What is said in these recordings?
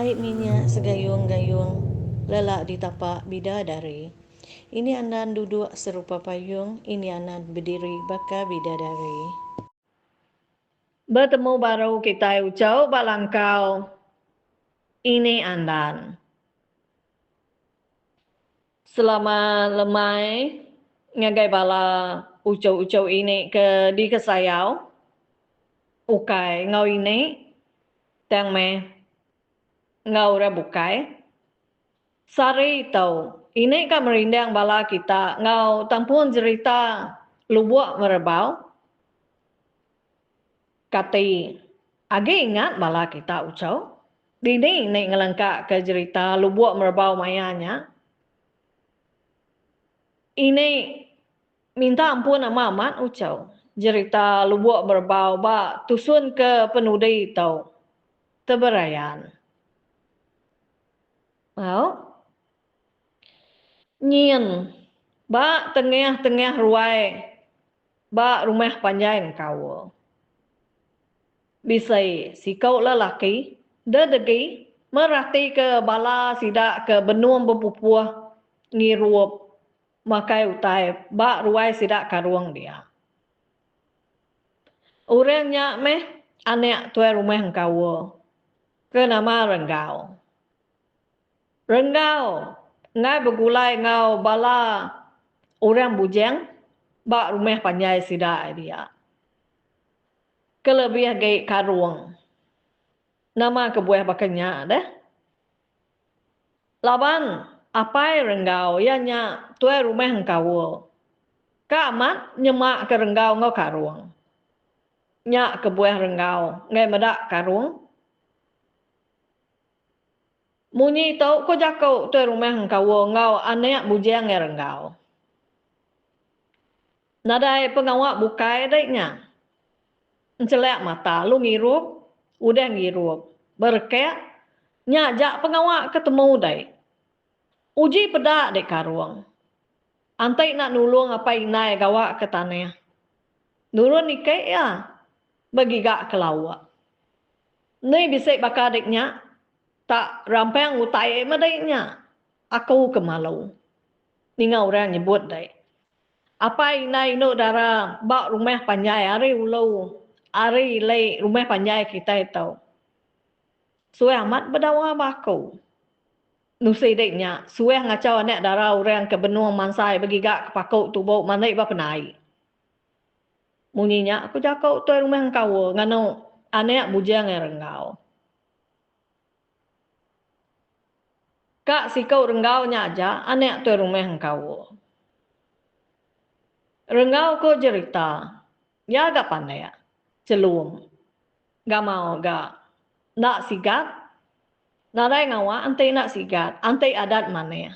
air minyak segayung-gayung, lelak di tapak bidadari. Ini anan duduk serupa payung, ini anan berdiri bakal bidadari. Bertemu baru kita ucau balangkau, ini andan. Selama lemai, ngagai bala ucau-ucau ini ke di kesayau, ukai ngau ini, tang me ngau ra bukai. Sari tau, ini kan merindang bala kita, ngau tampun cerita lubuk merebau. Kati, agi ingat bala kita ucau. Dini ini ngelengkak ke cerita lubuk merebau mayanya. Ini minta ampun amat ucau. Cerita lubuk merebau ba tusun ke penudi tau. Teberayan. Mau? Nyin, ba tengah-tengah ruai, ba rumah panjang kau. Bisai si kau lelaki, dedegi, merati ke bala sidak ke benung berpupuh, ngirup, makai utai, ba ruai sidak karuang dia. Orangnya meh, anak tuai rumah kau, ke nama Renggau. Renggau, ngai bergulai ngau bala orang bujang, ba rumah panjai sidak dia. Kelebih gay karuang. Nama kebuah bakanya deh. Laban apai Renggau ianya tuai rumah engkau. Ka amat nyemak ke Renggau ngau karuang. Nyak kebuah Renggau ngai medak karuang. Munyi tau ko jakau tuai rumah engkau ngau anak bujang ngai Renggau. Nadai pengawak bukai deknya. Encelak mata lu ngirup, udah ngirup. Berkek, nyajak pengawak ketemu dai. Uji pedak dek karuang. Antai nak nulung apa inai gawak ke tanah. Nurun nikah ya, bagi gak ke lawak. Ni bisik bakal deknya, tak rampang utai madainya. Aku kemalu. Ninga orang nyebut dai. Apa inai no dara bak rumah panjai hari ulau. Hari lay rumah panjai kita itu. Suai amat berdawa baku. Nusi deknya, suai ngacau anak dara orang ke benua mansai bagi gak ke pakuk tubuh manai ba penai. Munyinya, aku jakau tuai rumah engkau, ngano anak bujang yang Renggau. Kak si kau Renggau nyaja, anak tuai rumah engkau. Renggau ko cerita, ya gak pandai ya, celum. Gak mau gak, nak sigat, nadai ngawa, antai nak sigat, antai adat mana ya.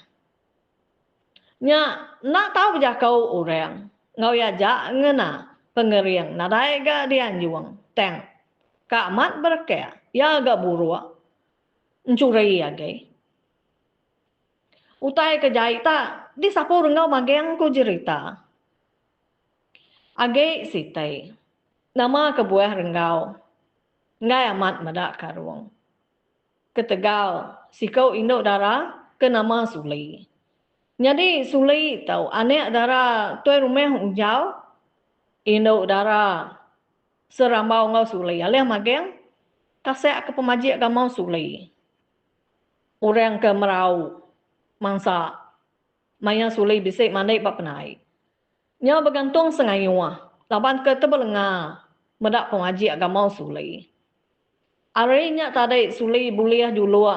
Nya, nak tahu jakau orang, ngau ya jak ngena, pengeriang, nadai gak dianjuang, teng. Kak mat berkaya, ya gak buruk, mencuri ya gay. Utai kejai tak, di sapu Renggau mageng ku cerita. Age sitai, nama kebuah Renggau, ngai amat medak karuang. Ketegal, si kau induk dara, ke nama Suli. Jadi Suli tahu, anak dara tuai rumah unjau, induk dara serambau ngau Suli. Alih mageng, kasih ke pemajik gamau Suli. Orang ke merau, mangsa, maya Suli bisik mandai bak penai. Nya bergantung sengayuah. Laban ke tebelenga. Medak pemajik agama Suli. Arinya tadi Suli buliah dulu.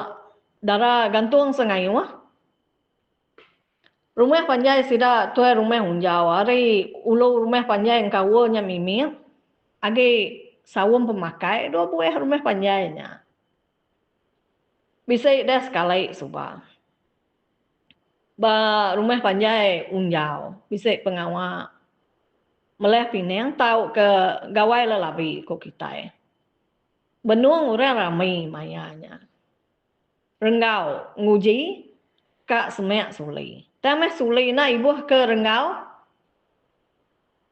Dara gantung sengayuah. Rumah panjai sida tuai rumah hunjau. Ari ulu rumah panjai yang kawanya mimit. Agi sawum pemakai. Dua buah rumah panjainya. Bisa dah sekali subah. Ba rumah panjai unjau. Bisa pengawal. Meleh pinang tahu ke gawai lelabi ko kita. Benung orang ramai mayanya. Renggau nguji kak semek Suli. Tameh Suli na ibu ke Renggau.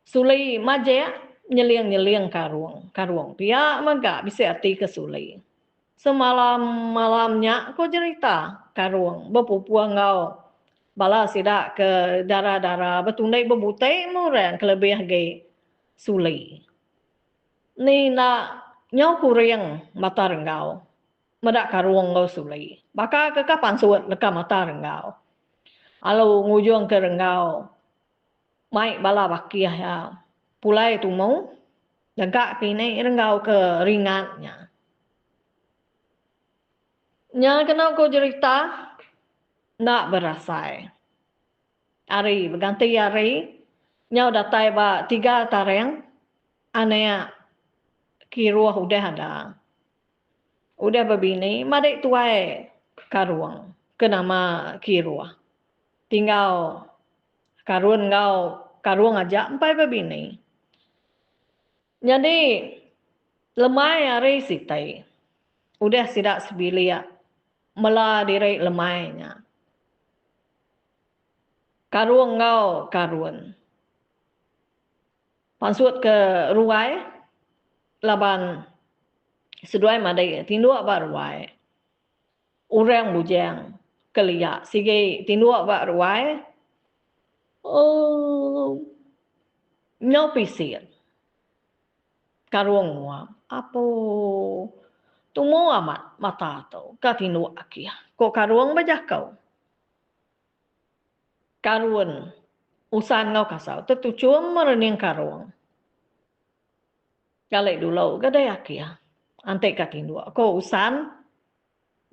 Suli majek nyeliang karuang. Karuang. Pia maga bisa hati ke Suli. Semalam-malamnya kau cerita karung berpupuang kau. Bala sidak ke darah-darah betundai berbutai muran kelebih ge suli. Ni nak nyau kuring mata renggau. Medak karung kau suli. Baka ke kapan suat leka mata renggau. Alu ngujung ke renggau. Mai bala bakiah ya. Pulai tu mau. Degak kini renggau ke ringatnya. Nya kena kau cerita nak berasai. Hari berganti hari. Nyau datai ba 3 tareng. Anea kiruah udah ada. Udah berbini. Madik tuai karuang. Kenama kiruah. Tinggal karun kau. Karuang aja empai berbini. Jadi lemai hari sitai. Udah sidak sebilia. Mela diri lemainya. Karuang kau karun. Pansut ke ruai. Laban seduai madai tinduk ba ruai. Urang bujang keliak. Sige tinduk ba ruai. Oh, nyau pisir. Karuang muam. Apa? Tumu amat mata tu. Ka tinduk akia. Kok karuang bajakau. Karuan. Usan ngau kasau. Tetucum merening karuang. Galek dulu. Gadai akia. Antek ka tinduk. Kok usan.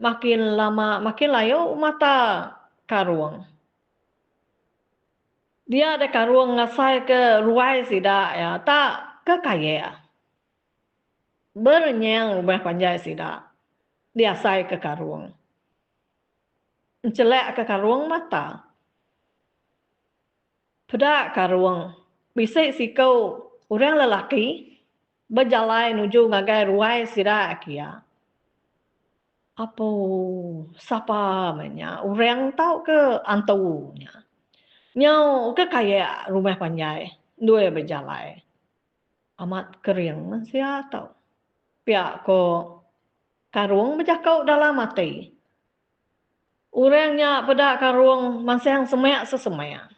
Makin lama. Makin layu mata karuang. Dia ada karuang ngasai ke ruai sidak ya. Tak ke kaya. Bernyang rumah panjai sidak. Dia sai ke karuang. Celek ke karuang mata. Pedak karuang. Bisik sikau orang lelaki. Berjalan menuju ngagai ruai sidak kia. Apa? Siapa namanya? Orang tahu ke antunya. Nyau ke kaya rumah panjai. Dua berjalan. Amat kering. Siapa tahu. Pihak ko karuang berjakau dalam mati. Orangnya pada karuang masih semak sesemak.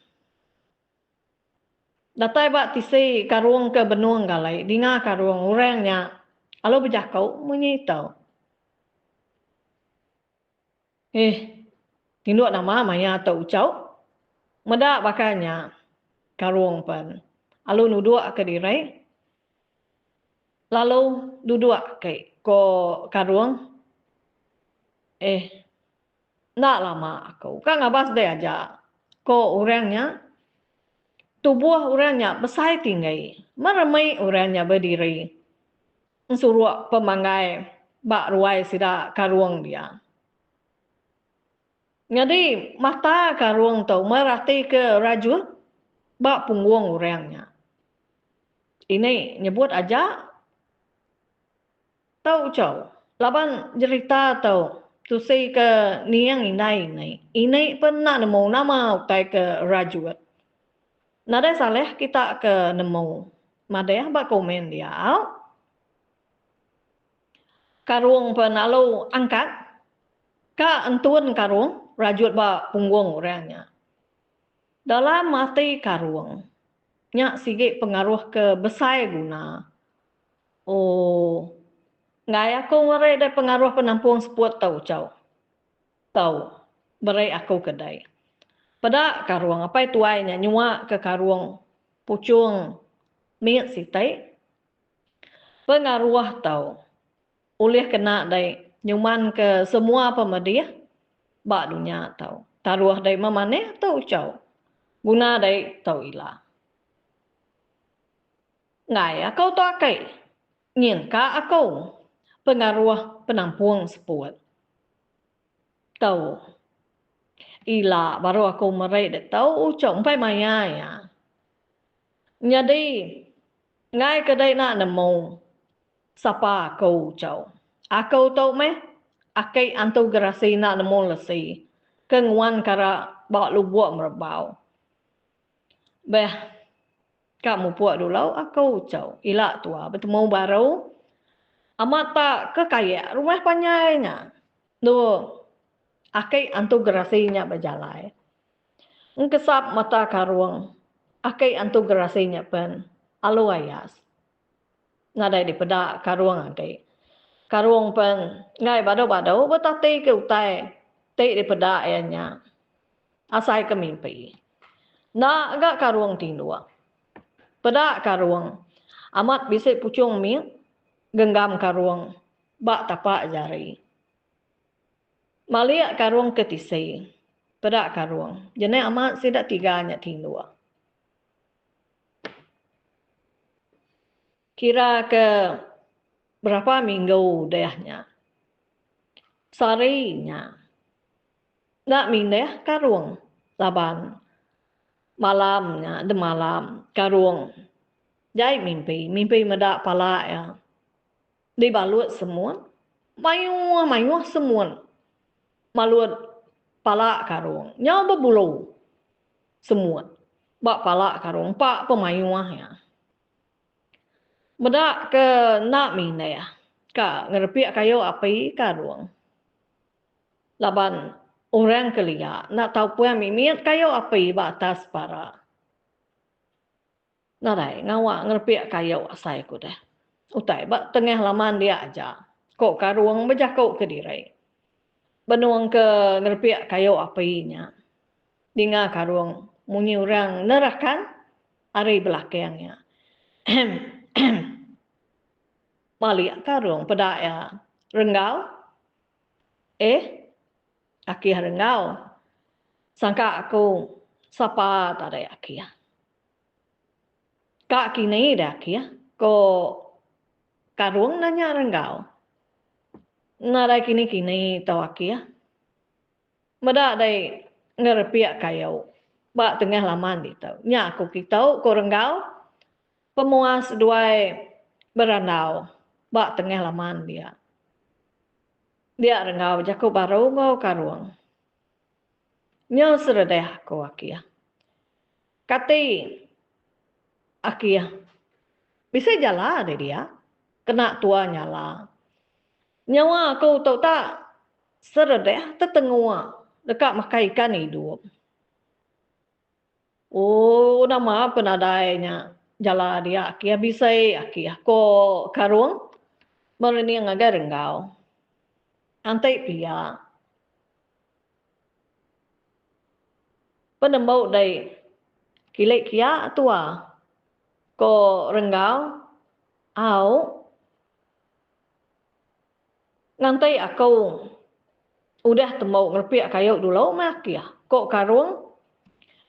Datai bak tisi karuang ke benung galai. Dengar karuang orangnya. Kalau berjakau menyitau. Tinduk nama maya atau ucau. Medak bakanya karuang pun. Lalu nuduk ke diri. Lalu duduk ke karuang. Nak lama aku. Kan ngabas dia aja. Ko orangnya. Tubuh orangnya besar tinggi. Meramai orangnya berdiri. Suruh pemanggai. Bak ruai sidak karuang dia. Jadi mata karuang tu merhati ke rajul. Bak punggung orangnya. Ini nyebut aja. Tahu cau. Laban cerita tahu. Tu si ke ni yang ini. Ini pernah nemu nama utai ke rajul. Nada salah kita ke nemu. Madaya bak komen dia. Karuang pernah lalu angkat. Ka entun karuang. Rajut bak punggung orangnya. Dalam mati karuang. Nyak sikit pengaruh ke besar guna. Oh. Ngai aku ngerai dari pengaruh penampung seput tahu cau. Tahu. Berai aku kedai. Pada karuang apa itu tuainya nyua ke karuang pucung mingat sitai. Pengaruh tahu. Oleh kena dari nyuman ke semua pemedia. Bak dunia tahu. Taruh dari mamane tahu cau. Guna dari tahu ilah. Ngai aku tu akai. Ngin ka aku. Pengaruh penampung seput. Tahu. Ila baru aku merai dah tahu ucap sampai maya ya. Jadi ngai kedai nak nemu siapa aku ucap. Aku tahu meh akai antu gerasi nak nemu lesi. Kenguan kara bak lubuk merbau. Beh kamu buat dulu aku ucap. Ila tua bertemu baru Amat tak ke kaya rumah panyainya. Do akai antu gerasinya berjalai. Ngkesap mata karuang. Akai antu gerasinya pen alu ayas. Ngadai di pedak karuang akai. Karuang pen ngai badau-badau betati ke utai. Te di pedak ayanya. Asai ke mimpi. Na agak karuang tindua. Pedak karuang. Amat bisa pucung mi genggam karuang. Bak tapak jari. Maliak karuang ketisai. Pedak karuang. Jadi amat sidak tiganya tindua. Kira ke berapa minggu dehnya. Sarinya. Nak mindah karuang. Laban. Malamnya, de malam. Karuang. Jai mimpi. Mimpi medak pala ya. Dibalut semua. Mayuh semua. Malut pala karuang. Nyawa berbulu. Semua. Bak pala karuang. Pak pemayuahnya. Medak ke nak mindah. Ka ngerpiak kayu api karuang. Laban orang kelia. Nak tahu puan mimit kayu api batas para. Nadai ngawak ngerpiak kayu asai ku dah. Utai bak tengah laman dia aja. Kok karuang berjakuk ke diri. Benuang ke ngerpiak kayu apinya. Dinga karuang munyi orang nerakan hari belakangnya. Maliak karuang pedak ya renggau. Aki renggau. Sangka aku sapa tak ada aki ya. Kak kini dah aki ya. Ko karuang nanya renggau. Nada kini tahu aki ya. Medak dai ngerpiak kayu. Bak tengah laman di tahu. Nya aku kitau ko renggau. Pemuas dua berandau. Bak tengah laman dia. Dia renggau jakuk baru ngau karuang. Nyo seredeh aku aki ya. Kati aki ya. Bisa jala deh dia. Kena tua nyala. Nyawa aku tahu tak seredeh tetengua. Dekat makan ikan hidup. Oh, nama penadainya. Jala dia aki ya. Bisa aki ya. Ko karuang. Merening agak renggau. Antai pia. Penembau dari kilek kia tua. Ko renggau. Au. Ngantai aku. Udah tembau ngerpiak kayu dulu mak ya. Ko karuang.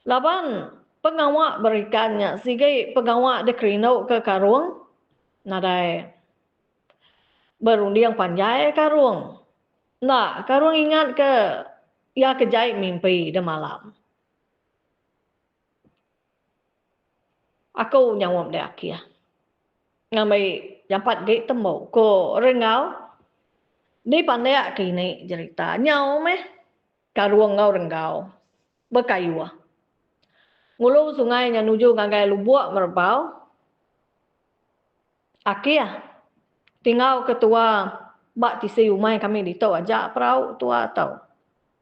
Laban pengawak berikannya. Sigai pengawak dekrinau ke karuang. Nadai. Berundiang panjai karuang. Nah, karuang ingat ke. Ya kejai mimpi de malam. Aku nyawam de aki ya. Ngamai jampat gate tembau. Ko renggau. Ni pandai kini cerita. Nyaw meh. Karuang ngau renggau. Berkayu. Ngulu sungai nya nuju ngagai lubuk merbau. Aki ya. Tinggal ketua. Bak tisi umai kami ditau aja perau tua tau.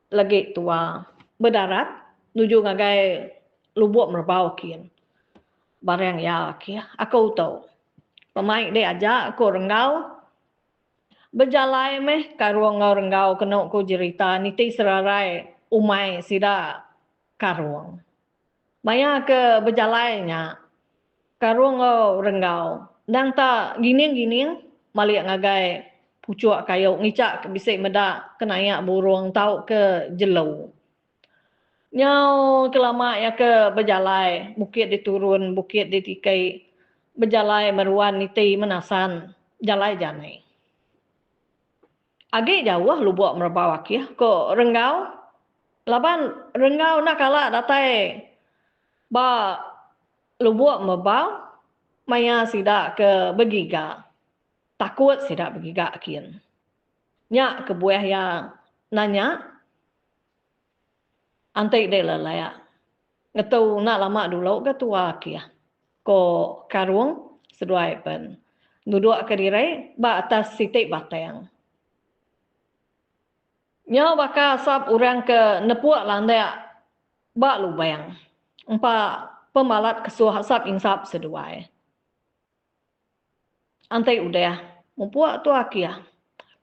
Lagi tua. Berdarat. Nuju ngagai lubuk merbau kian. Barang ya aki ya. Aku tahu. Pemain dia aja aku renggau. Berjalai meh karuang ngau renggau kena ku cerita niti serarai umai sida karuang. Maya ke berjalainya karuang ngau renggau. Nang tak gining-gining maliak ngagai pucuk kayu ngicak bisik medak kenaya burung tau ke jelau. Nyau kelama ya ke berjalai bukit diturun bukit ditikai berjalai meruan niti menasan jalai janai. Agi jauh lubuk merbau aki ko renggau. Laban renggau nak kalah datai. Ba lubuk merbau. Maya sidak ke begiga. Takut sidak begiga kian. Nyak kebuah yang nanya. Antai de lalaya. Ngetau nak lama dulu ke tua aki. Ko karuang seduai pen. duduk ke diri ba atas sitik batang. Nya bakal sab orang ke nepuak landai ba lubang. Empa pemalat kesuh sab insap seduai. Antai udah mempuak tu akia.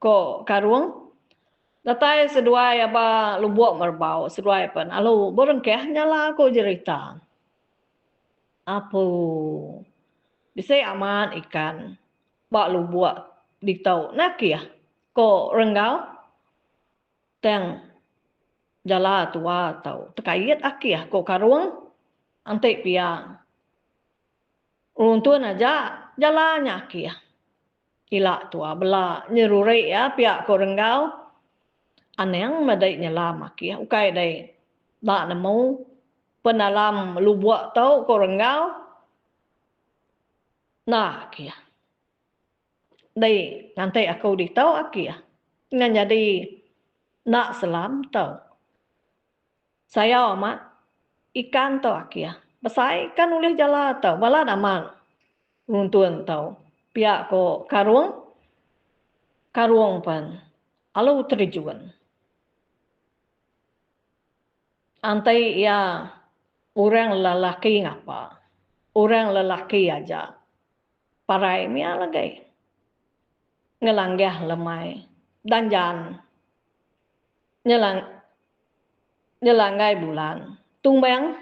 Ko karung datai seduai apa lubuak merbau seduai pan. Alu berengkeh nyala ko cerita. Apu bisa aman ikan ba lubuak di tau nakia. Ko renggau teng jala tua tau terkait akia ko karung antai pia. Runtun aja jalannya akia. Ila tua bela nyerure ya pihak korenggau aneng madai nyala maki ukai dai ba nemu penalam lubuak tau korenggau nah kia dai nanti aku di tau akia ngan jadi nak selam tau saya amat ikan tau akia besai ikan ulih jala tau bala aman runtun tau pihak ko karuang pan alu terjun antai ya orang lelaki ngapa orang lelaki aja parai mia lagi ngelanggah lemai danjan nyelangai bulan tumbang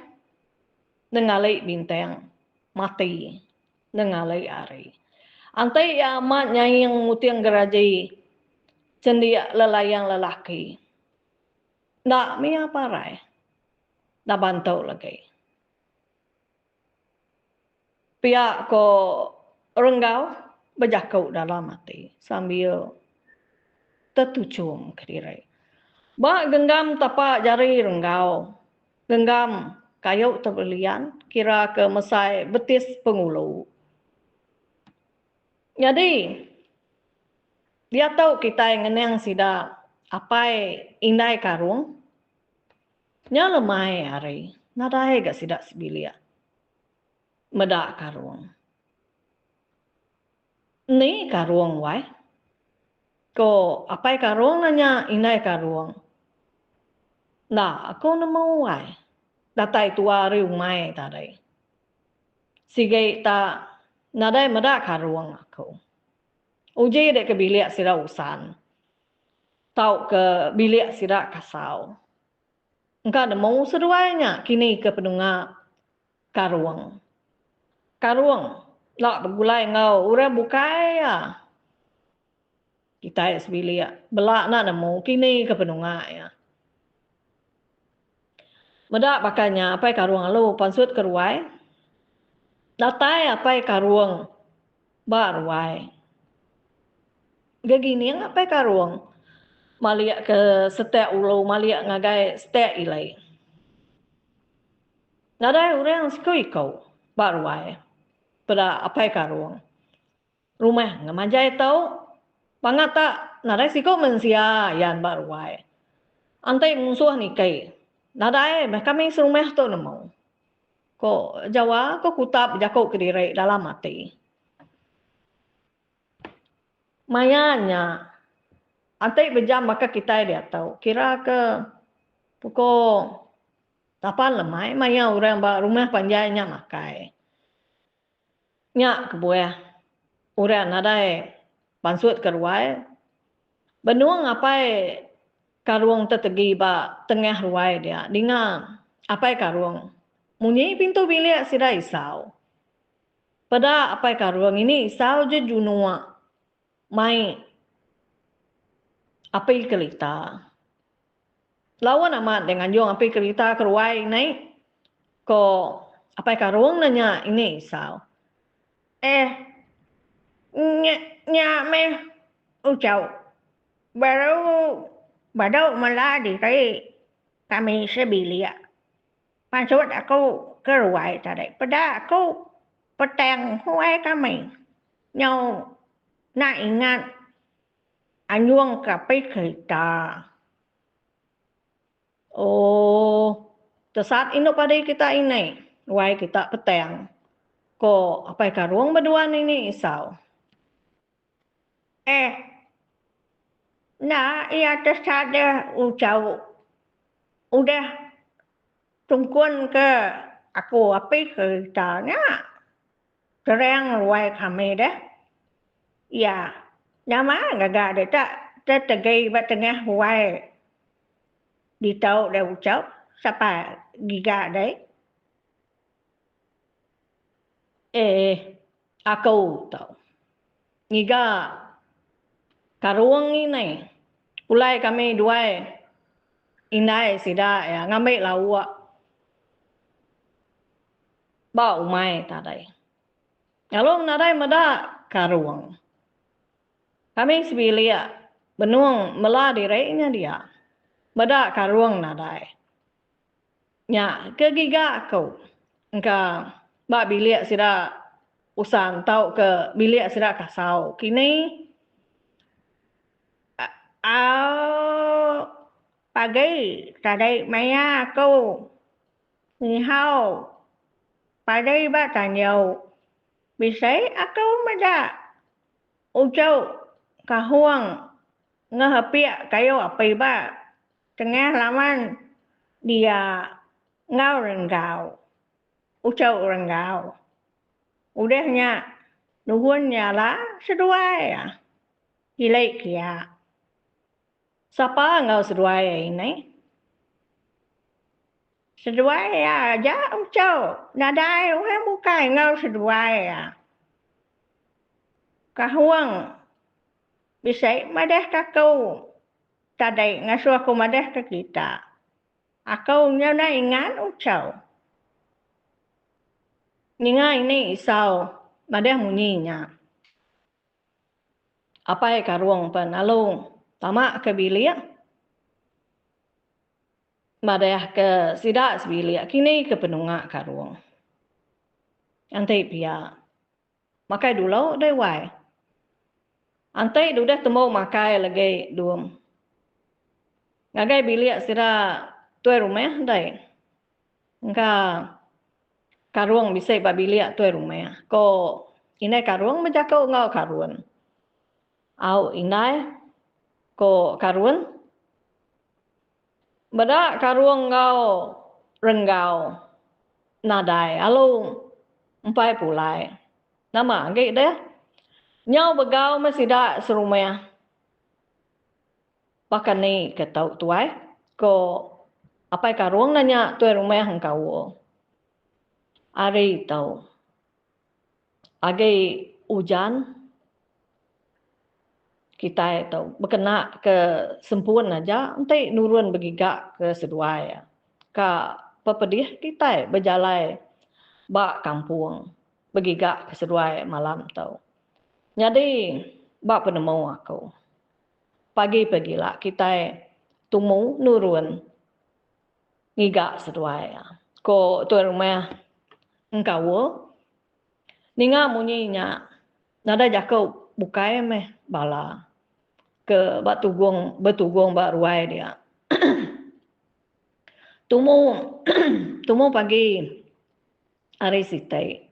nengalai bintang mati nengalai ari antai ya mat nyayang mutiang geraji cendia lelayang lelaki nak mia parai dah bantau lagi pihak ko renggau berjakau dalam hati sambil tertucum ke diri. Ba genggam tapak jari renggau, genggam kayu terbelian kira ke mesai betis pengulu. Jadi dia tahu kita yang ngeneng sida apai indai karung, nya lemai hari, nadai gak sida sebilia. Medak karung. Ni karung wai. Ko apai karung nanya inai karung. Nah, aku nemu wai. Datai tua riu mai tadai. Sige ta nadai medak karung aku. Uji dek ke bilik sira usan. Tau ke bilik sira kasau. Engkau nemu seruainya kini ke penunga karung. Karung. Lak bergulai ngau. Ura bukai ya. Kita sebilik. Belak nak nemu kini ke penunga ya. Medak bakanya apai karung alu pansut ke ruai. Datai apai karung ba ruai. Gagini apai karung. Maliak ke setek ulu, maliak ngagai setek ilai. Nadai orang sekui kau ba ruai. Pada apai karung. Rumah ngamajai tau. Pangat tak nadai siko mensia yan ba ruai. Antai musuh ni kai. Nadai kami serumah tu nemu. Ko Jawa ko kutap jakau ke diri dalam hati. Mayanya antai berjam maka kita dia tahu. Kira ke pukul 8 lemai maya orang ba rumah panjainya makai. Nya kebuah. Orang nadai pansut keruai. Benuang apai karung tetegi ba tengah ruai dia. Dengan apai karung. Munyi pintu bilik sida isau. Pada apai karung ini isau je junua. Mai apai kelita. Lawan amat dengan jong apai kelita keruai naik. Ko apai karung nanya ini isau. Meh ucau. Baru malah diri kami sebilik. Maksud aku keruai tadi. Pada aku petang huai kami. Nyau nak ingat anyuang kapai kereta. Oh, saat ini pada kita ini. Huai kita petang. Ko apa karung berduaan ini isau. Eh, nah ia tersada ucau. Udah tungkun ke aku api ke tanya. Serang luai kami dah. Ya, nama gagak ada tak tertegai batengah huai di tau dah ucap siapa giga dai. Aku tahu. Ngiga karuang ini. Ulai kami dua inai sida ya ngambil lawa. Ba umai tadai. Kalau nadai mada karuang. Kami sebilia benuang meladireinya dia. Mada karuang nadai. Nya kegiga aku. Engka ba bilik sida usan tau ke bilik sida kasau. Kini pagi tadi maya aku ni hao pagi ba tanyau bisai aku mada ucau kahuang ngahapia kayo apai ba tengah laman dia ngau renggau ucau renggau udahnya nuhunnya lah sedua ya hilai kia. Siapa ngau sedua ini? Sedua ya, ja ucau. Nadai uhe bukai ngau sedua ya. Kahuang bisai madah kakau. Tadai ngasuh aku madah ke kita. Aku nyana ingat ucau. Ninga ini isau madah munyinya. Apa yang karuang penalung? Tamak ke bilik. Madah ke sidak sebilik. Kini ke penungak karuang. Antai pia. Makai dulu dai wai. Antai dudah temu makai lagi duam. Ngagai bilik sira tuai rumah dai. Engka karuang bisa ba bilik tuai rumah. Ko inai karuang menjakau ngau karuan. Au inai ko karuan. Bada karuang ngau renggau nadai. Alu empai pulai. Nama ngai deh. Nyau begau masih dak serumah. Pakan ni ketau tuai. Ko apa karuang nanya tuai rumah engkau. Ari tau. Agai hujan. Kita tahu berkena ke sempurn aja nanti nurun begigak ke sedua ya. Ka pepedih kita berjalan bak kampung begigak ke sedua malam tahu. Jadi bak penemu aku. Pagi lah kita tumu nurun ngigak sedua ya. Ko tuan rumah engkau ninga munyinya nada jakau bukai meh bala. Ke betugong bak ruai dia. Tumu pagi hari sitai.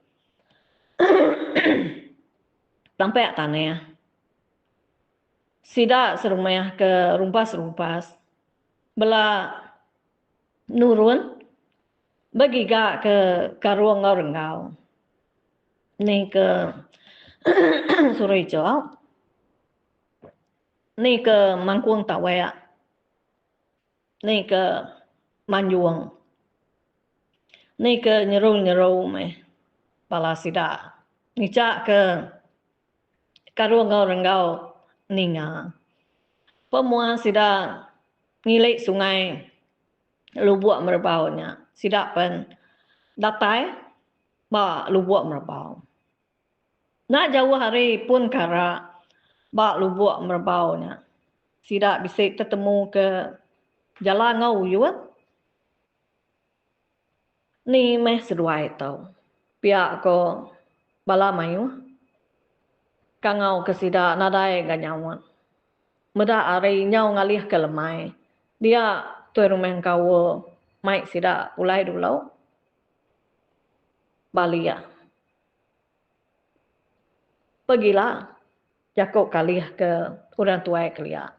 Sampai tanah. Sida serumah ke rumpas-rumpas. Bela nurun begiga ke karuang ngau renggau. Ni ke Surijo. Ni ke Mangkuang Tawaya. Ni ke Manjuang. Ni ke Nyerul meh. Bala sida. Ngicak ke karuang ngau renggau ninga. Pemua sida ngilai sungai lubuk merbaunya. Sida pen datai ba lubuk merbau. Nak jauh hari pun kara ba lubuk merbaunya. Sida bisa ketemu ke jalan ngau yuat. Ni meh seduai tau. Pihak ko bala mayu. Kangau ke sida nadai ganyawan. Meda hari nyau ngalih ke lemai. Dia tuai rumah kau mai sida ulai dulu. Balia. Pergilah. jakok kalih ke orang tua kelia.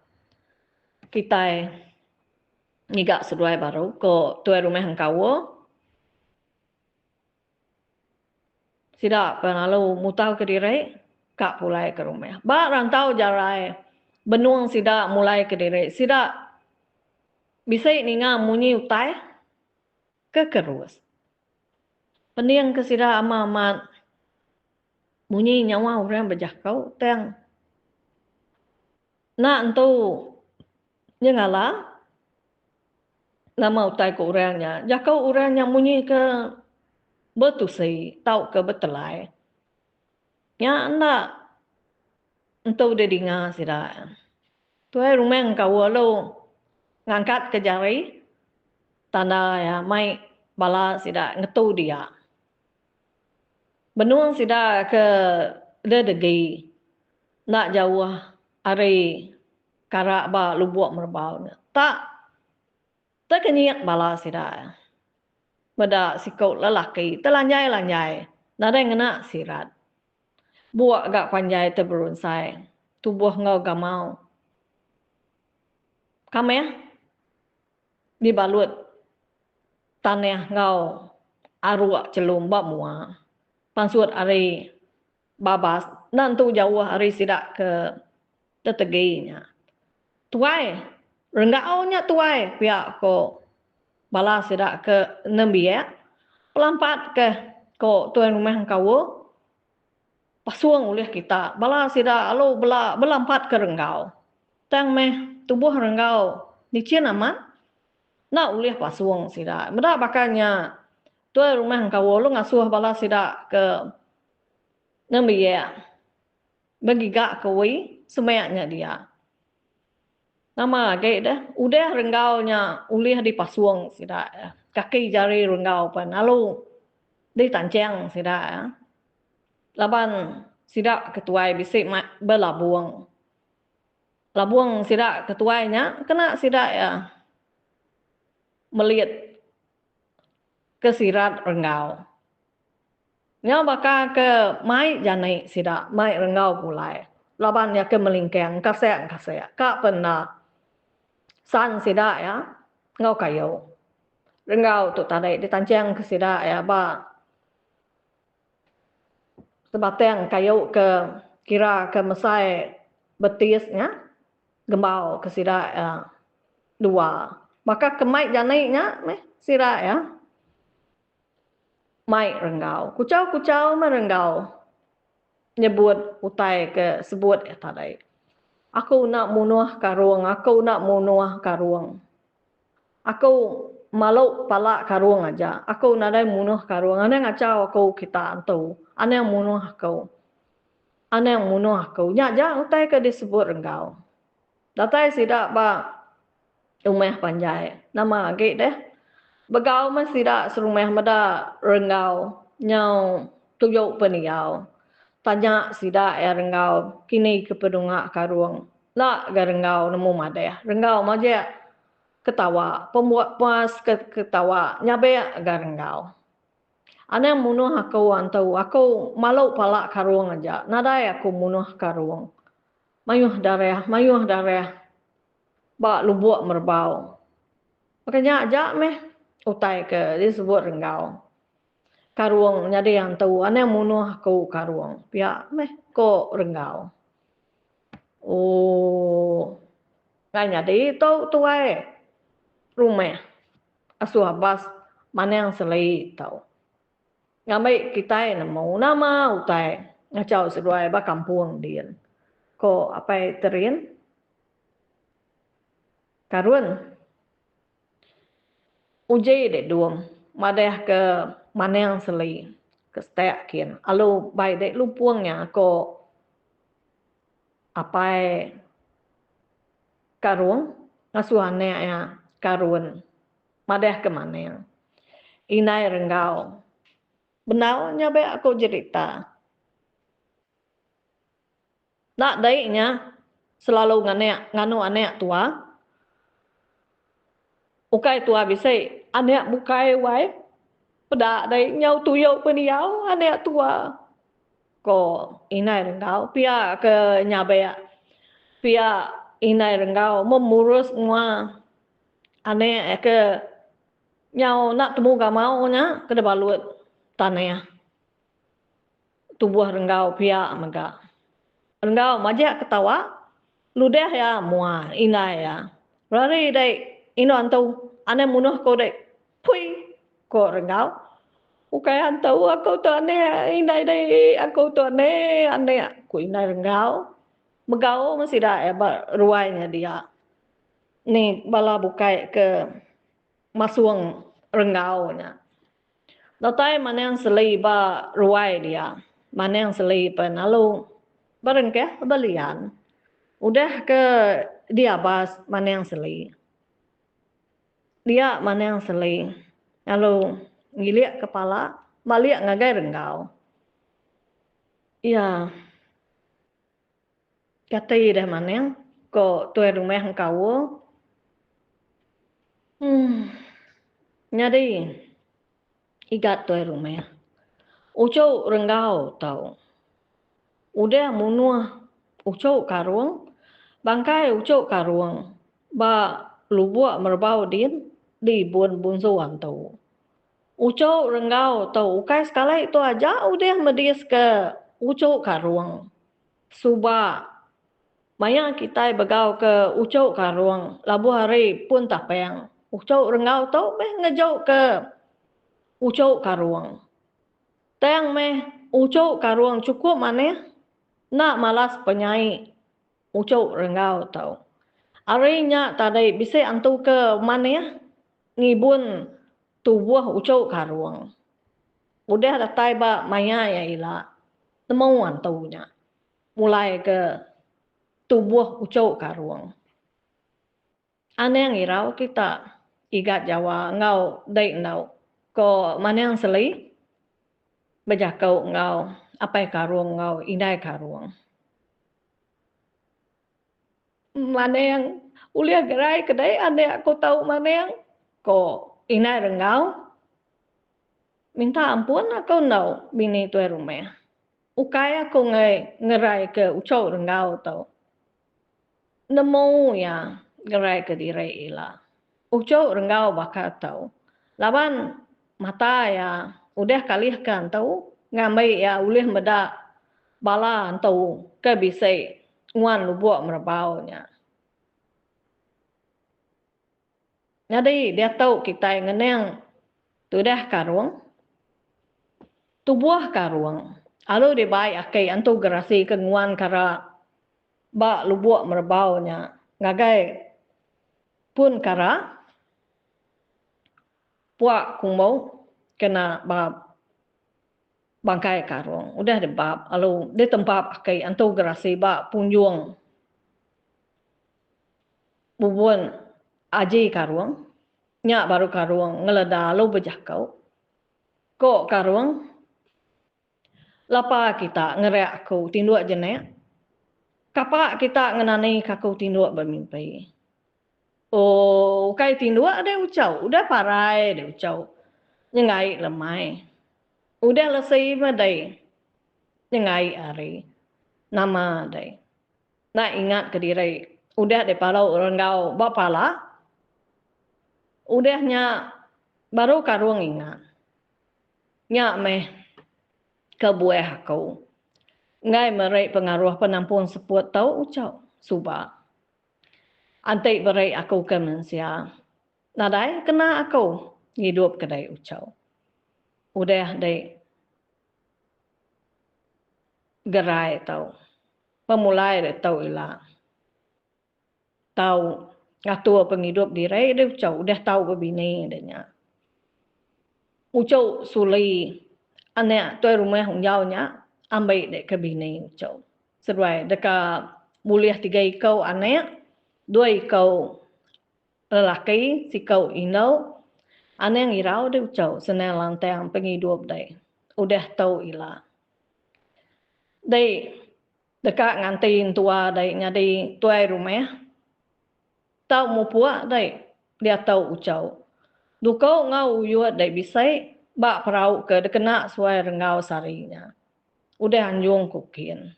Kita ngigak seduai baru ko tuai rumah hangkawo. Sida penalu mutau ke diri kak pulai ke rumah. Ba rantau jarai benuang sida mulai ke diri. Sida bisa ninga munyi utai ke kerus. Pendiang ke sida amat munyi nyawa orang berjakau teng. Na entu nyengala nama utai ke orangnya. Jakau orangnya munyi ke betusi tau ke betelai. Ya anda entu de dinga sida. Tuai rumah engkau lo ngangkat ke jari tanda ya mai bala sida ngetu dia. Benuang sida ke dedegi nak jauh ari karak ba lubuk merbau. Tak kenyiak bala sida. Beda sikut lelaki telanjai-lanjai. Nada ngena sirat. Buak gak panjai terberunsai. Tubuh ngau gamau. Kameh dibalut tanah ngau aruak celum bak mua. Pansut ari babas nantu jauh ari sidak ke teteginya. Tuai renggaunya tuai pihak ko bala sidak ke nembia pelampat ke ko tuan rumah kau pasuang oleh kita bala sidak alo belampat ke renggau. Tang meh tubuh renggau dicien aman na oleh pasuang sidak. Meda bakanya tuan rumah kau lo ngasuh bala sidak ke nembia begigak koi semayaknya dia. Nama gay dah, udah renggaunya ulih di pasuang sida. Kaki jari renggau pan, lalu di tancang sida. Laban sida ketuai bisik berlabuang. Labuang sida ketuainya kena sida ya melihat kesirat renggau. Nya baka ke mai janai sida, mai renggau pulai. Laban ya ke melingkang kasek ka pernah san sida ya ngau kayo renggau tu tadai ditancang ke sida ya ba sebatang kayo ke kira ke mesai betisnya gembau ke sida ya dua maka kemai janainya meh sida ya mai renggau kucau merenggau nyebut utai ke sebut ya tadai. Aku nak munuh karuang, aku nak munuh karuang. Aku malu palak karuang aja. Aku nadai munuh karuang. Ane ngacau aku kita antu. Ane yang munuh aku. Ane yang munuh aku. Nyaja utai ke disebut renggau. Datai sidak ba rumah panjai. Nama lagi deh. Begau mas sidak serumah meda renggau. Nyau tuyuk peniau. Tanya sidak ya renggau. Kini kepedungak karuang. Nak ga renggau nemu madeh. Renggau maja ketawa. Pembuat puas ketawa. Nyabe ga renggau. Ane munuh aku antau. Aku malu palak karuang aja. Nadai aku munuh karuang. Mayuh darah. Ba lubuk merbau. Makanya aja meh. Utai ke disebut renggau. Karuang nyadi yang tahu. Ane munuh aku karuang. Pihak meh ko renggau. Oh. Nganya di tuai rumah. Asuh habas mana yang selai tahu. Ngamai kita nemu nama utai. Ngacau seduai ba kampung dia. Ko apa terin? Karun. Uji dek duam. Madeh ke mana yang selai. Ke stek kian. Alu baik dek lupuangnya ko apa karung. Ngasuhannya ya karun. Madeh ke mana. Inai renggau. Benar nyabe aku cerita. Nak daiknya selalu nganu anek tua. Ukai tua bisa anek bukai wai. Pedak daik nyau tuyuk peniau anek tua. ko inai renggau pia ke nyabea pia inai renggau memurus ngua ane ke nyau nak temu gamau nya ke balut tanah tubuh renggau pia mega renggau majak ketawa ludah ya mua inai ya rari dai ino antau ane munuh ko dai pui ko renggau ukai antau aku tu ane inai dai aku tu ane ku inai renggau megau masih dah ya ruainya dia ni bala bukai ke masuang renggau nya Datai mana yang selai ba ruai dia, mana yang selai pen lalu bareng ke balian. Udah ke dia bas mana yang selai. Dia mana yang selai. Lalu ngiliak kepala, balik ngagai renggau. Ya, kata dah mana yang ko tuai rumah kau. Nyadi igat tuai rumah. Ucau renggau tahu. Udah munua ucau karuang, bangkai ucau karuang, ba lubuk merbau din di bun bunsuan tahu. Ucau renggau tahu, ukai sekala itu aja udah medis ke ucau karuang. Suba maya kita begau ke ucau karuang, labu hari pun tapeng. Ucau renggau tahu ngejau ke ucau karuang. Teng meh ucau karuang cukup mana? Nak malas penyai ucau renggau tahu. Arinya tadi bisa antu ke mana? Ngibun tubuh ucau karuang. Udah datai ba maya ya ila. Temu antunya. Mulai ke tubuh ucau karuang. Ane yang irau kita igat Jawa ngau dai ngau ko mana yang selai bejakau ngau apa karuang ngau indai karuang. Mana yang ulia gerai kedai ane aku tahu mana yang ko indai rengau minta ampun aku nau bini tuai rumah. Ukai aku ngerai ke ucau rengau tau. Nemu ya gerai ke diri ila. Ucau rengau bakal tau. Laban mata ya udah kalihkan tau ngamai ya ulih meda bala tau ke bisa nguan lubuk merbaunya. Jadi dia tahu kita ngeneng tudah karuang tubuh karuang. Alu dia baik akai antu gerasi ke nguan kara ba lubuk merbaunya ngagai pun kara puak kumau kena bab bangkai karuang. Udah debab, lalu di tempat akai antu gerasi ba punjung bubun aji karuang, nyak baru karuang ngeleda lo bejakau. Kok karuang lapa kita ngereak aku tinduk jenek. Kapak kita ngenani kaku tinduk bermimpi. Oh, kai tinduk ada ucau, udah parai ada ucau. Nyengai lemai. Udah lesai madai. Nyengai ari. Nama dai. Nak ingat ke diri. Udah de palau renggau bapala. Udahnya baru karuang ingat. Nyak meh kebuah aku. Ngai merai pengaruh penampung seput tau ucau. Suba. Antai berai aku ke manusia. Nadai kena aku hidup kedai ucau. Udah dai gerai tau. Pemulai dai tau ila. Tau ngatur penghidup diri dia ucau. Udah tau berbini adanya. Ucau suli anak tuai rumah hungjaunya ambil dek ke bini ucau. Seruai dekat boleh 3 ikau anak, 2 ikau lelaki, sikau inau. Anak yang irau dia ucau senang lantang penghidup dia. Udah tahu ila. Dia dekat ngantin tua dia nyadi tuai rumah. Tahu mu puak dia tahu ucau. Dukau ngau uyuat dia bisa bak perau ke dekena suai rengau sarinya. udah anjung kukin.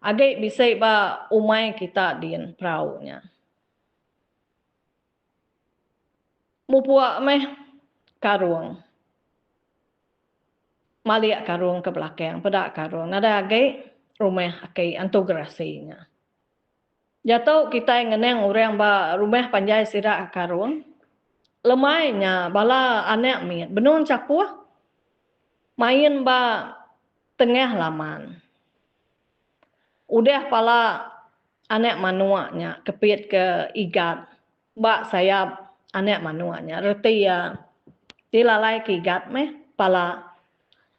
Agak bisa ba umai kita din peraunya. Mupuak meh karung. Maliak karung ke belakang, pedak karung. Nada agak rumah akai antograsinya. Jatuh kita yang ngeneng orang ba rumah panjai sirak karung. Lemainya bala anak miet. Benun capuh. Main ba tengah laman. Udah pala anak manuaknya kepit ke igat. Ba sayap anak manuaknya. Reti ya dilalai ke igat meh pala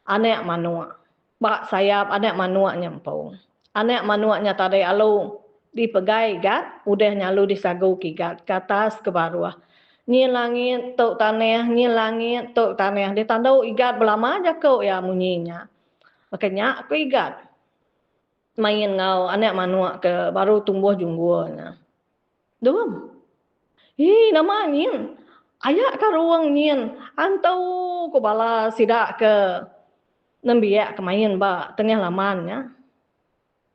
anak manuak. Ba sayap anak manuaknya empau. Anak manuaknya tadi alu dipegai igat. Udah nyalu disagu ke igat. Ke atas ke bawah. Ni langit tok tanah, ni langit tok tanah. Dia tandau igat belama aja kau ya munyinya. Makanya aku igat. Main ngau anak manuak ke baru tumbuh jungguanya. Dum. Nama nyin. Ayak ka ruang nyin. Antau ko bala sidak ke nembiak ke main ba tengah lamannya.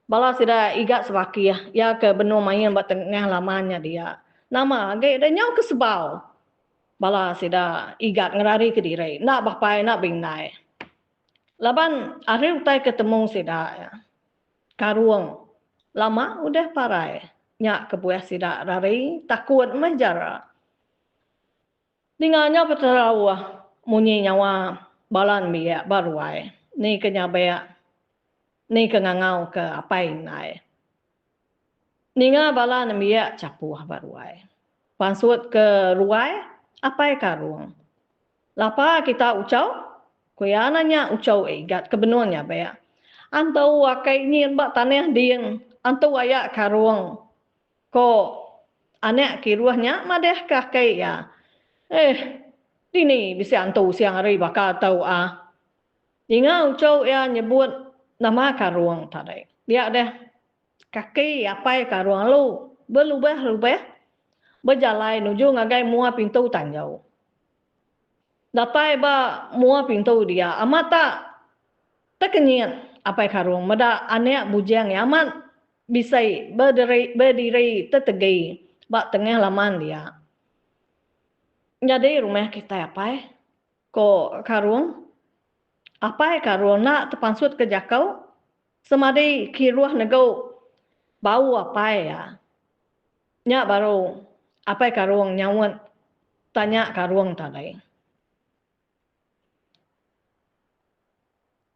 Bala sidak igat sebaki ya ke benu main ba tengah lamannya dia. Nama agak dan nyau kesebal. Bala sida igat ngerari ke diri. Nak bapai, nak bingnai. Laban, hari utai ketemu sida ya. Karuang. Lama udah parai. Nyak kebuah sida rari. Takut menjara. Tinggalnya peterawa. Munyi nyawa balan biak baruai. Ni kenyabaya. Ni kengangau ke apai nai. Ninga balan biak capuh baruai. Pansut ke ruai. Apai karung. Lapa kita ucau. Kuya nanya ucau igat kebenuannya baya. Antau wakai ni mbak tanah din. Antau ayak karung. Ko anak kiruahnya madeh kakai ya. Dini bisa antau siang hari bakal tahu ah. Ingat ucau ya nyebut nama karung tadi. Dia deh kaki apa karung lu. Berlubah-lubah. Berjalan nuju ngagai mua pintu tanjau. Datai ba mua pintu dia. Amata terkenyit apa karung. Mada anak bujang ya amat bisa berdiri tetegi. Ba tengah laman dia. Jadi rumah kita apa? Ko karung. Apa karung nak terpansut ke jakau. Semadi kiruah nego bau apa ya. Nya baru apa karung nyawat tanya karung tadi.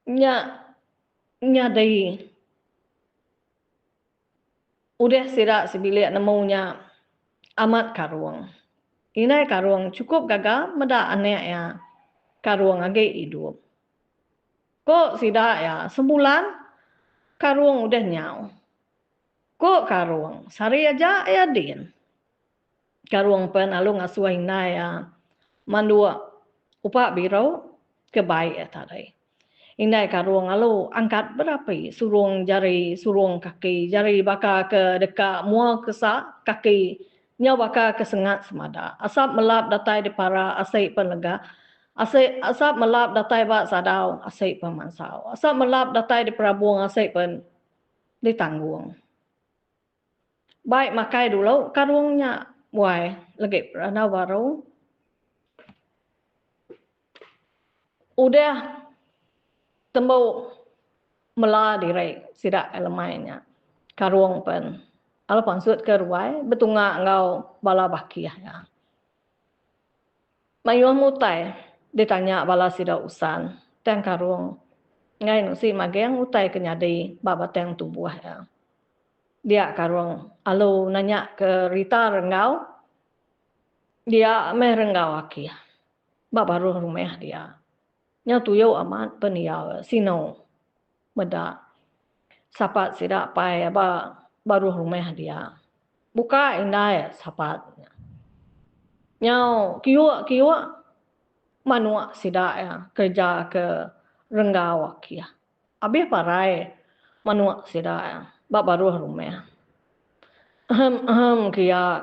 Nya dari udah sirak sebilik nemunya amat karung. Inai karung cukup gagal meda anak ya karung agak hidup. Kok sidak ya sebulan karung udah nyau. Kok karung sari aja ya din. Karung pen alu ngasuh inai ya mandua upak birau kebaik ya tadi. Indai karung alu angkat berapa surung jari, surung kaki, jari baka ke dekat mua kesak kaki, nya baka kesengat semada. Asap melap datai di para asai penlega, asap melap datai bak sadau asai pemansau. Asap melap datai di prabuang asai pen ditanggung. Baik makai dulu karungnya, wai lagi pernah baru. Udah tembau mela diri sidak elemainya karung pen ala pansut ke ruai betunga ngau bala bakiah ya mayuh mutai ditanya bala sidak usan teng karung ngai nu si mageng utai kenyadi baba teng tubuh ya dia karung alu nanya ke Rita renggau dia meh renggau akia ba baru rumah dia nya tuyo amat peniau sino meda sapat sidak pai apa baru rumah dia. Buka indai sapat. Nyau kiwa manua sidak ya kerja ke renggau kia. Abi parai manua sidak ya ba baru rumah.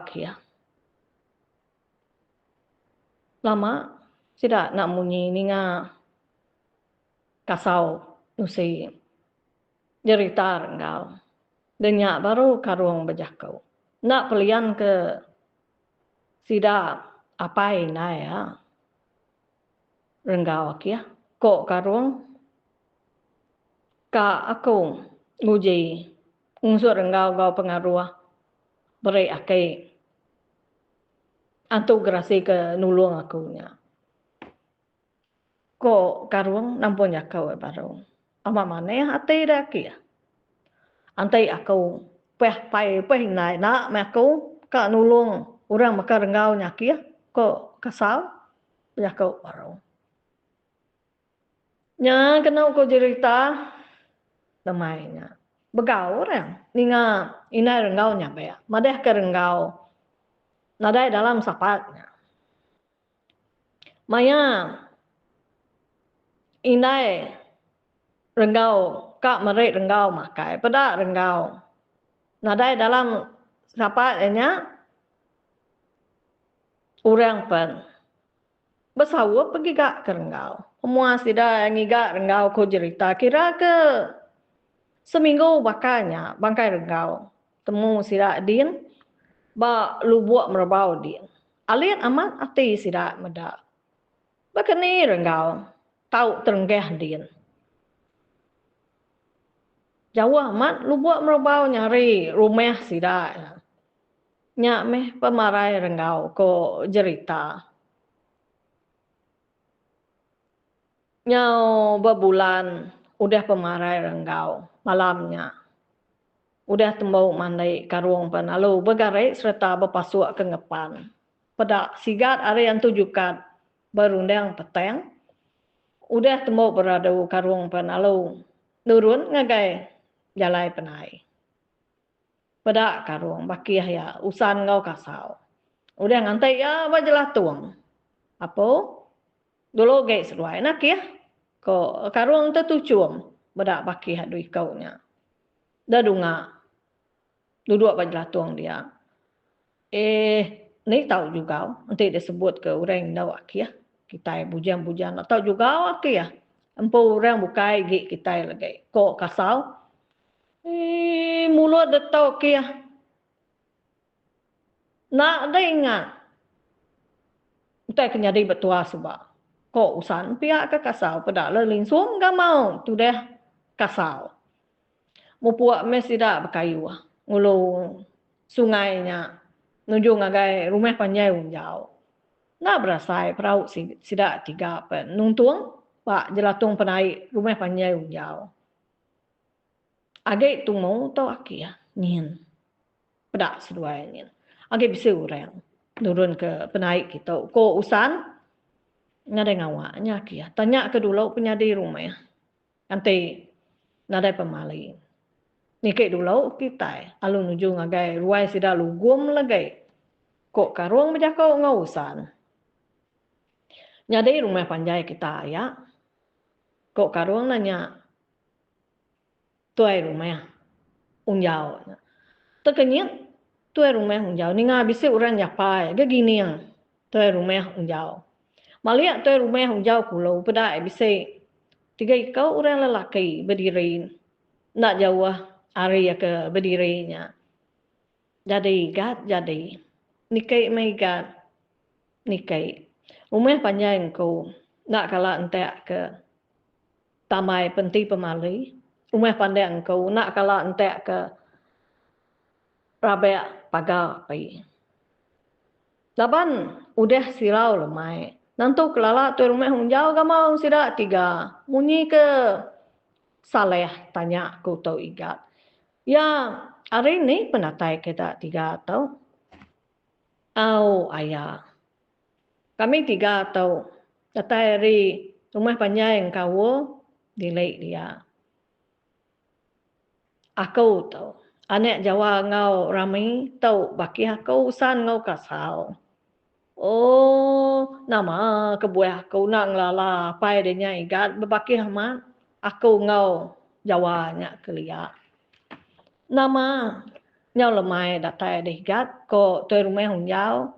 Kia. Lama sidak nak munyi ninga kasau nusi Cerita renggau. Denyak baru karung berjakau. Nak pelian ke sida apa ina ya. Renggau kia. Kok karung ka aku nguji unsur renggau gau pengaruh beri akai antugerasi ke nulung aku nya. Kok karung nampun jakau baru. Ama mana ya hati dah kia. Antai aku peh nai nak me aku ka nulung orang maka renggau nya kia. Kok kasau jakau baru. Nya kena ko cerita namanya. Begau orang. Ninga ina renggau nya be. Madeh ke renggau. Nadai dalam sapatnya. Maya inai renggau kak merik renggau makai. Pada renggau. Nadai dalam sapatnya orang pen. Besawa pergi gak ke renggau. Pemuas tidak ngigak renggau ko cerita. Kira ke seminggu bakanya bangkai renggau. Temu sidak din. Ba lubuak merbau din. Aliat amat ati sidak medak. Bakani renggau. Tau terenggah din. Jauh amat lubuak merbau nyari rumah sidak. Nyak meh pemarai renggau ko cerita. Nyau berbulan udah pemarai renggau malamnya. Udah tembau mandai karung penalu begarai serta berpasuak ke ngepan. Pada sigat ada yang tujukan berundang petang. Udah tembau beradu karung penalu. Nurun ngagai jalai penai. Pada karung bakiyah ya usan ngau kasau. Udah ngantai ya bajelah tuang. Apa? Dulu gay seruai nak ya. Ko karung tertucum. Bedak baki hadui kaunya. Dah dunga. Duduk bajelah tuang dia. Ni tahu juga. Nanti dia sebut ke orang dah waki ya. Kita bujang-bujang. Tahu juga waki ya. Empu orang bukai gig kita lagi. Ko kasau. Mulut dia tahu ki ya. Nak ada ingat. Kita kena di betua sebab. Kok usan pihak ke kasau pada lelin suam gak mau tu dah kasau. Mu puak mes tidak berkayu ngulu sungainya nuju ngagai rumah panjai unjau. Nak berasai perahu sidak tiga pen nungtuang pak jelatung penai rumah panjai unjau. Agak tunggu tau aki ya nyin. Pedak seduai nyin. Agak bisa orang turun ke penai kita. Ko usan ngadai ngawaknya kia. Tanya ke dulu punya di rumah ya. Nanti nadai pemali. Nikik dulu kita. Alu nuju ngagai ruai sida lugum lagi. Kok karung berjakau ngausan. Nyadai rumah panjai kita ya. Kok karung nanya. Tuai rumah unjau. Terkenyit. Tuai rumah unjau. Ni ngabisi orang nyapai. Dia gini yang. Tuai rumah unjau. Maliak tu rumah hujau kulau pada bisa tiga ikau orang lelaki berdiri nak jauh hari ke berdirinya. Jadi gat jadi nikai mai gat nikai rumah panjang kau nak kalah entek ke tamai penti pemali rumah panjang kau nak kalah entek ke rabek pagar pai. Laban udah silau lemai. Nanti kelala tu rumah hunjau gamau sida tiga. Munyi ke saleh tanya ku tau igat. Ya hari ni penatai kita tiga tau. Au ayah. Kami tiga tau. Datai hari rumah panjang kau dilek dia. Aku tau. Anak Jawa ngau ramai tau baki aku usan ngau kasau. Oh, nama kebuah aku nak ngelala pai dia igat berbaki amat. Aku ngau Jawanya kelia. Nama nyau lemai datai deh igat ko tu rumah hunjau.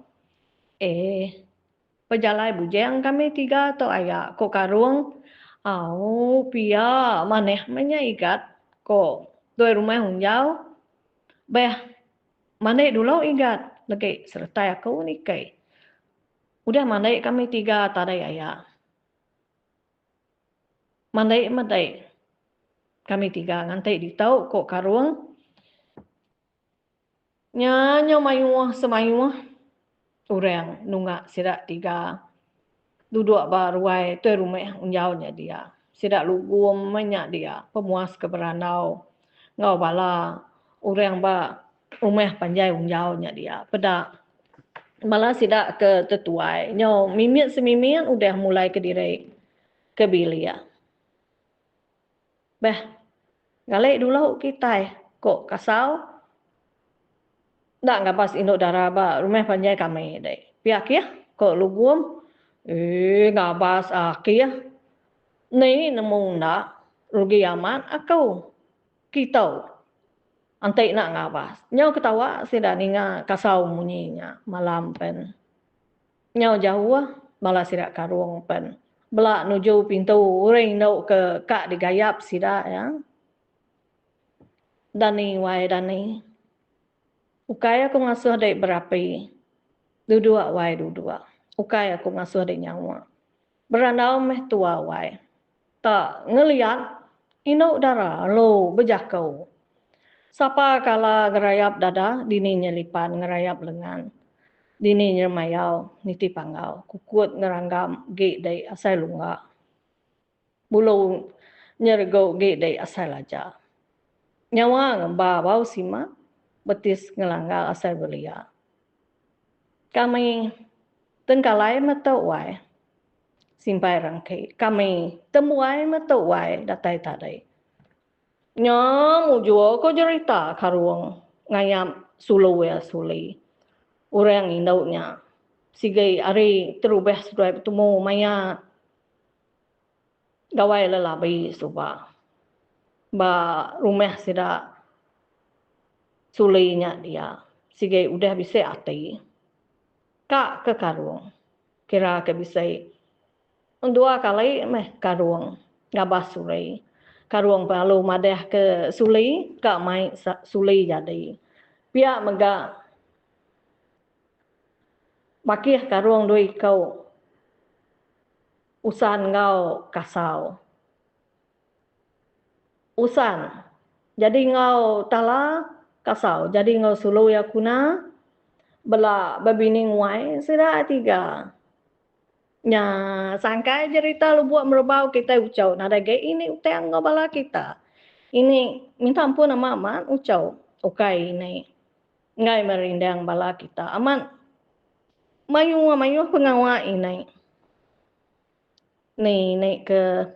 Pejalai bujang kami tiga tu ayah ko karung. Au pia maneh menya igat ko tuai rumah hunjau beh mandai dulu ingat lagi serta aku ni kai udah mandai kami 3 tadai ayah mandai kami 3 ngantai di tau ko karuang nyanyo mayuah semayuah orang nunggak sidak 3 duduk baruai tuai rumah unjaunya dia sidak lugum banyak dia pemuas keberanau ngau bala orang ba rumah panjai unjaunya dia pedak malah sidak ke tetuai nyo mimit semimit udah mulai ke diri ke bilia beh galek dulu kita kok kasau ndak ngapas induk darah ba rumah panjai kami dai piak ya kok lugum ngabas akia ni nemu nak rugi amat aku kita antai nak ngabas nyau ketawa sida ninga kasau munyinya malam pen nyau jauh malah sida karuang pen belak nuju pintu uring no ke kak digayap sida ya dani wai dani ukai aku ngasuh dek berapi duduk wai duduk ukai aku ngasuh dek nyawa berandau meh tua wai tak ngeliat ino darah lo bejakau sapa kala ngerayap dada dini nyelipan ngerayap lengan dini nyermayau niti panggau kukut ngeranggam ge dai asai lunga bulu nyergo ge dai asai laja nyawa ngamba bau sima betis ngelanggal asai belia kami tengkalai metawai simpai rangkai kami temuai metawai datai tadai mujuo ko cerita karuang ngayam sulu ya suli orang indaunya sigai ari terubah sudah bertemu maya gawai lelabi suba ba rumah sida sulinya dia sigai udah bisa ati kak ke karuang kira ke bisa 2 kali meh karuang ngabas suli karuang palu madah ke suli kak mai suli jadi pihak mega bakih karuang dui kau usan ngau kasau usan jadi ngau tala kasau jadi ngau sulu ya kuna bela babini nguai sira 3 nya sangkai cerita lu buat merebau kita ucau nada ge ini utang ngau bala kita ini minta ampun sama aman ucau ukai ini ngai merindang bala kita aman mayu pengawa ini ni ke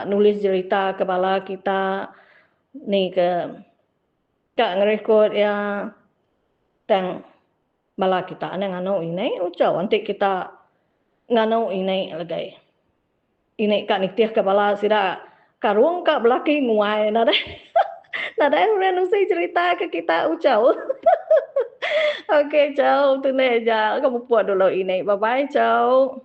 nulis cerita ke bala kita ni ke ngerekod ya tang bala kita ngano ini ucau nanti kita ngano ini lagi ini kak nitiah ke bala sida karuang kak belaki nguai nada orang nulis cerita ke kita ucau Oke, Châu, từ nãy giờ có một buổi đồ lỗi này. Bye bye, Châu.